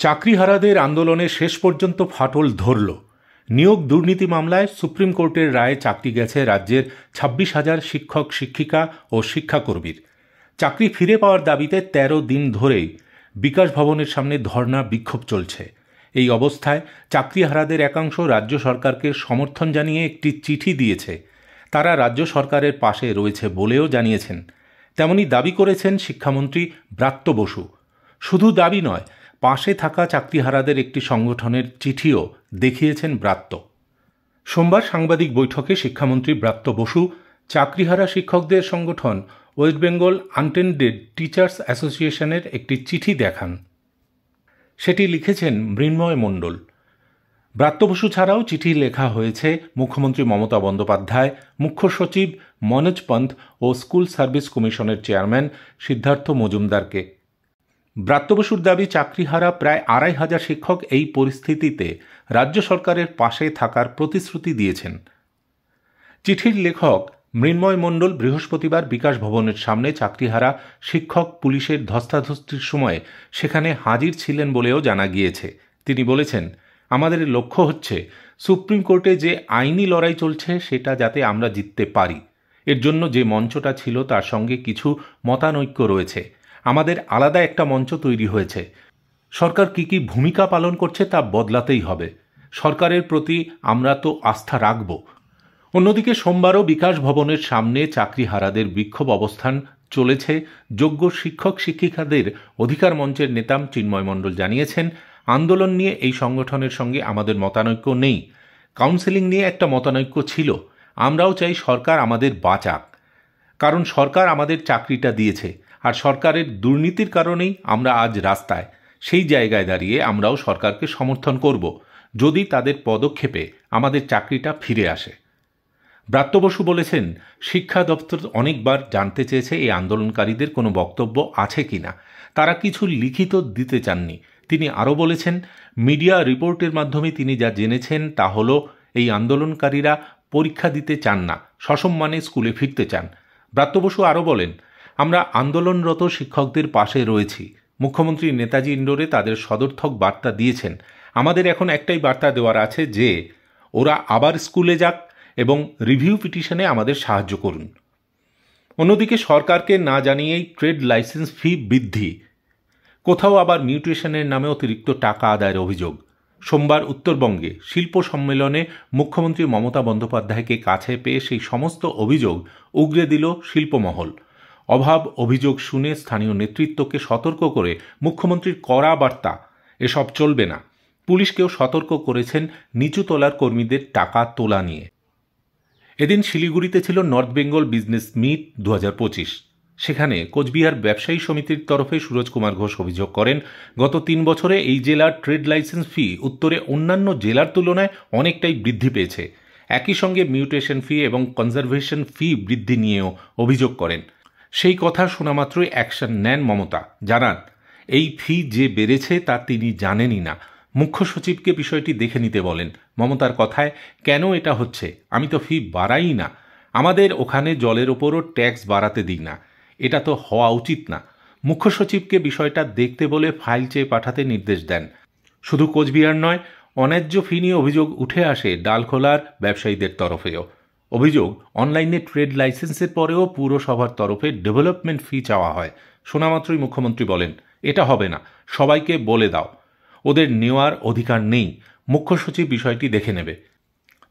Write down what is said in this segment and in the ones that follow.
চাকরিহারাদের আন্দোলনে শেষ পর্যন্ত ফাটল ধরল। নিয়োগ দুর্নীতি মামলায় সুপ্রিম কোর্টের রায়ে চাকরি গেছে রাজ্যের 26,000 শিক্ষক শিক্ষিকা ও শিক্ষাকর্মীর। চাকরি ফিরে পাওয়ার দাবিতে 13 দিন ধরেই বিকাশ ভবনের সামনে ধর্ণা বিক্ষোভ চলছে। এই অবস্থায় চাকরিহারাদের একাংশ রাজ্য সরকারকে সমর্থন জানিয়ে একটি চিঠি দিয়েছে। তারা রাজ্য সরকারের পাশে রয়েছে বলেও জানিয়েছেন। তেমনি দাবি করেছেন শিক্ষামন্ত্রী ব্রাত্য বসু। শুধু দাবি নয়, পাশে থাকা চাকরিহারাদের একটি সংগঠনের চিঠিও দেখিয়েছেন ব্রাত্য। সোমবার সাংবাদিক বৈঠকে শিক্ষামন্ত্রী ব্রাত্য বসু চাকরিহারা শিক্ষকদের সংগঠন ওয়েস্ট বেঙ্গল আনটেন্ডেড টিচার্স অ্যাসোসিয়েশনের একটি চিঠি দেখান। সেটি লিখেছেন মৃন্ময় মণ্ডল। ব্রাত্য বসু ছাড়াও চিঠি লেখা হয়েছে মুখ্যমন্ত্রী মমতা বন্দ্যোপাধ্যায়, মুখ্য সচিব মনোজ পন্থ ও স্কুল সার্ভিস কমিশনের চেয়ারম্যান সিদ্ধার্থ মজুমদারকে। ব্রাত্য বসুর দাবি, চাকরিহারা প্রায় 2,500 শিক্ষক এই পরিস্থিতিতে রাজ্য সরকারের পাশে থাকার প্রতিশ্রুতি দিয়েছেন। চিঠির লেখক মৃন্ময় মণ্ডল বৃহস্পতিবার বিকাশ ভবনের সামনে চাকরিহারা শিক্ষক পুলিশের ধস্তাধস্তির সময় সেখানে হাজির ছিলেন বলেও জানা গিয়েছে। তিনি বলেছেন, আমাদের লক্ষ্য হচ্ছে সুপ্রিম কোর্টে যে আইনি লড়াই চলছে সেটা যাতে আমরা জিততে পারি। এর জন্য যে মঞ্চটা ছিল তার সঙ্গে কিছু মতানৈক্য রয়েছে। আমাদের আলাদা একটা মঞ্চ তৈরি হয়েছে। সরকার কি ভূমিকা পালন করছে তা বদলাতেই হবে। সরকারের প্রতি আমরা তো আস্থা রাখব। অন্যদিকে সোমবারও বিকাশ ভবনের সামনে চাকরিহারাদের বিক্ষোভ অবস্থান চলেছে। যোগ্য শিক্ষক শিক্ষিকাদের অধিকার মঞ্চের নেতা চিন্ময় মণ্ডল জানিয়েছেন, আন্দোলন নিয়ে এই সংগঠনের সঙ্গে আমাদের মতানৈক্য নেই। কাউন্সেলিং নিয়ে একটা মতানৈক্য ছিল। আমরাও চাই সরকার আমাদের বাঁচাক, কারণ সরকার আমাদের চাকরিটা দিয়েছে আর সরকারের দুর্নীতির কারণেই আমরা আজ রাস্তায়। সেই জায়গায় দাঁড়িয়ে আমরাও সরকারকে সমর্থন করব যদি তাদের পদক্ষেপে আমাদের চাকরিটা ফিরে আসে। ব্রাত্য বসু বলেছেন, শিক্ষা দপ্তর অনেকবার জানতে চেয়েছে এই আন্দোলনকারীদের কোনো বক্তব্য আছে কিনা। তারা কিছু লিখিত দিতে চাননি। তিনি আরও বলেছেন, মিডিয়া রিপোর্টের মাধ্যমে তিনি যা জেনেছেন তা হল এই আন্দোলনকারীরা পরীক্ষা দিতে চান না, সসম্মানে স্কুলে ফিরতে চান। ব্রাত্য বসু আরও বলেন, আমরা আন্দোলনরত শিক্ষকদের পাশে রয়েছি। মুখ্যমন্ত্রী নেতাজি ইন্ডোরে তাদের সদর্থক বার্তা দিয়েছেন। আমাদের এখন একটাই বার্তা দেওয়ার আছে যে ওরা আবার স্কুলে যাক এবং রিভিউ পিটিশনে আমাদের সাহায্য করুন। অন্যদিকে সরকারকে না জানিয়েই ট্রেড লাইসেন্স ফি বৃদ্ধি, কোথাও আবার মিউটেশনের নামে অতিরিক্ত টাকা আদায়ের অভিযোগ। সোমবার উত্তরবঙ্গে শিল্প সম্মেলনে মুখ্যমন্ত্রী মমতা বন্দ্যোপাধ্যায়কে কাছে পেয়ে সেই সমস্ত অভিযোগ উগরে দিল শিল্পমহল। অভাব অভিযোগ শুনে স্থানীয় নেতৃত্বকে সতর্ক করে মুখ্যমন্ত্রীর কড়া বার্তা, এসব চলবে না। পুলিশকেও সতর্ক করেছেন নিচুতলার কর্মীদের টাকা তোলা নিয়ে। এদিন শিলিগুড়িতে ছিল নর্থ বেঙ্গল বিজনেস মিট 2025। সেখানে কোচবিহার ব্যবসায়ী সমিতির তরফে সুরজ কুমার ঘোষ অভিযোগ করেন, গত 3 বছরে এই জেলার ট্রেড লাইসেন্স ফি উত্তরে অন্যান্য জেলার তুলনায় অনেকটাই বৃদ্ধি পেয়েছে। একই সঙ্গে মিউটেশন ফি এবং কনজারভেশন ফি বৃদ্ধি নিয়েও অভিযোগ করেন। সেই কথা শোনা মাত্রই অ্যাকশন নেন মমতা। জানান, এই ফি যে বেড়েছে তা তিনি জানেনই না। মুখ্য সচিবকে বিষয়টি দেখে নিতে বলেন। মমতার কথায়, কেন এটা হচ্ছে? আমি তো ফি বাড়াই না। আমাদের ওখানে জলের ওপরও ট্যাক্স বাড়াতে দিই না। এটা তো হওয়া উচিত না। মুখ্য সচিবকে বিষয়টা দেখতে বলে ফাইল চেয়ে পাঠাতে নির্দেশ দেন। শুধু কোচবিহার নয়, অন্যায্য ফি নিয়ে অভিযোগ উঠে আসে ডালখোলার ব্যবসায়ীদের তরফেও। অভিযোগ, অনলাইনে ট্রেড লাইসেন্সের পরেও পুরসভার তরফে ডেভেলপমেন্ট ফি চাওয়া হয়। শোনামাত্রই মুখ্যমন্ত্রী বলেন, এটা হবে না, সবাইকে বলে দাও, ওদের নেওয়ার অধিকার নেই। মুখ্য সচিব বিষয়টি দেখে নেবে।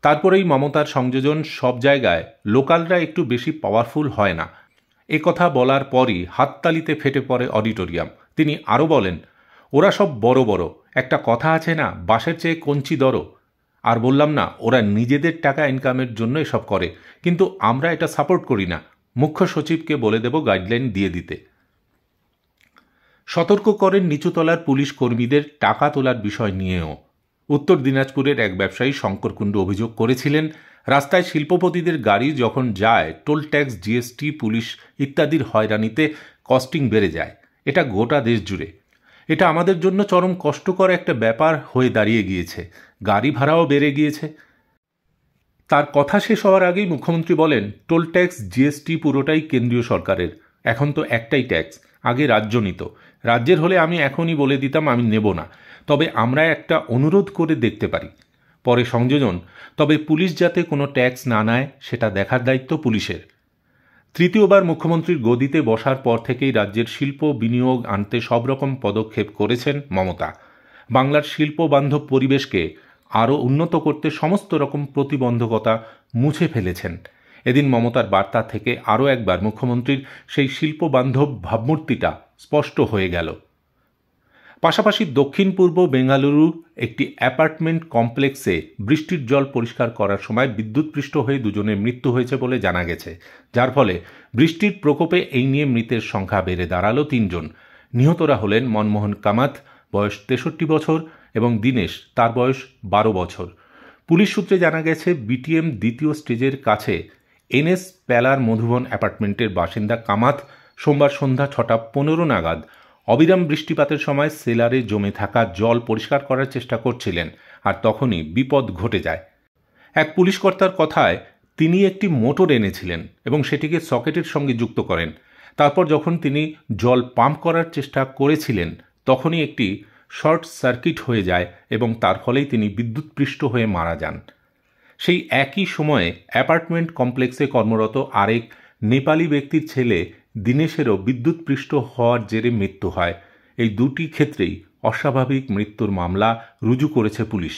তারপরেই মমতার সংযোজন, সব জায়গায় লোকালরা একটু বেশি পাওয়ারফুল হয় না। কথা বলার পরই হাততালিতে ফেটে পড়ে অডিটোরিয়াম। তিনি আরও বলেন, ওরা সব বড় বড়, একটা কথা আছে না, বাঁশের চেয়ে কঞ্চি দরো। আর বললাম না, ওরা নিজেদের টাকা ইনকামের জন্য এসব করে, কিন্তু আমরা এটা সাপোর্ট করি না। মুখ্য সচিবকে বলে দেব গাইডলাইন দিয়ে দিতে। সতর্ক করেন নিচুতলার পুলিশ কর্মীদের টাকা তোলার বিষয় নিয়েও। উত্তর দিনাজপুরের এক ব্যবসায়ী শঙ্কর কুণ্ডু অভিযোগ করেছিলেন, রাস্তায় শিল্পপতিদের গাড়ি যখন যায় টোল ট্যাক্স, জিএসটি, পুলিশ ইত্যাদির হয়রানিতে কস্টিং বেড়ে যায়। এটা গোটা দেশ জুড়ে। এটা আমাদের জন্য চরম কষ্টকর একটা ব্যাপার হয়ে দাঁড়িয়ে গিয়েছে। গাড়ি ভাড়াও বেড়ে গিয়েছে। তার কথা শেষ হওয়ার আগেই মুখ্যমন্ত্রী বলেন, টোল ট্যাক্স, জিএসটি পুরোটাই কেন্দ্রীয় সরকারের। এখন তো একটাই ট্যাক্স, আগে রাজ্য নিত। রাজ্যের হলে আমি এখনই বলে দিতাম আমি নেব না, তবে আমরা একটা অনুরোধ করে দেখতে পারি। পরে সংযোজন, তবে পুলিশ যাতে কোনো ট্যাক্স না নেয় সেটা দেখার দায়িত্ব পুলিশের। তৃতীয়বার মুখ্যমন্ত্রীর গদিতে বসার পর থেকেই রাজ্যের শিল্প বিনিয়োগ আনতে সব রকম পদক্ষেপ করেছেন মমতা। বাংলার শিল্প বান্ধব পরিবেশকে আরও উন্নত করতে সমস্ত রকম প্রতিবন্ধকতা মুছে ফেলেছেন। এদিন মমতার বার্তা থেকে আরও একবার মুখ্যমন্ত্রীর সেই শিল্প বান্ধব ভাবমূর্তিটা স্পষ্ট হয়ে গেল। পাশাপাশি দক্ষিণ পূর্ব বেঙ্গালুরু একটি অ্যাপার্টমেন্ট কমপ্লেক্সে বৃষ্টির জল পরিষ্কার করার সময় বিদ্যুৎপৃষ্ট হয়ে দুজনের মৃত্যু হয়েছে বলে জানা গেছে, যার ফলে বৃষ্টির প্রকোপে এই নিয়ে মৃতের সংখ্যা বেড়ে দাঁড়ালো 3 জন। নিহতরা হলেন মনমোহন কামাত, বয়স 63 বছর, এবং দীনেশ, তার বয়স 12 বছর। পুলিশ সূত্রে জানা গেছে বিটিএম দ্বিতীয় স্টেজের কাছে এনএস প্যালার মধুবন অ্যাপার্টমেন্টের বাসিন্দা কামাত সোমবার সন্ধ্যা 6:15 নাগাদ অবিরাম বৃষ্টিপাতের সময় সেলারে জমে থাকা জল পরিষ্কার করার চেষ্টা করছিলেন, আর তখনই বিপদ ঘটে যায়। এক পুলিশ কর্তার কথায় তিনি একটি মোটর এনেছিলেন এবং সেটিকে সকেটের সঙ্গে যুক্ত করেন। তারপর যখন তিনি জল পাম্প করার চেষ্টা করেছিলেন তখনই একটি শর্ট সার্কিট হয়ে যায় এবং তার ফলেই তিনি বিদ্যুৎপৃষ্ট হয়ে মারা যান। সেই একই সময়ে অ্যাপার্টমেন্ট কমপ্লেক্সে কর্মরত আরেক নেপালি ব্যক্তির ছেলে দীনেশেরও বিদ্যুৎপৃষ্ট হওয়ার জেরে মৃত্যু হয়। এই দুটি ক্ষেত্রেই অস্বাভাবিক মৃত্যুর মামলা রুজু করেছে পুলিশ।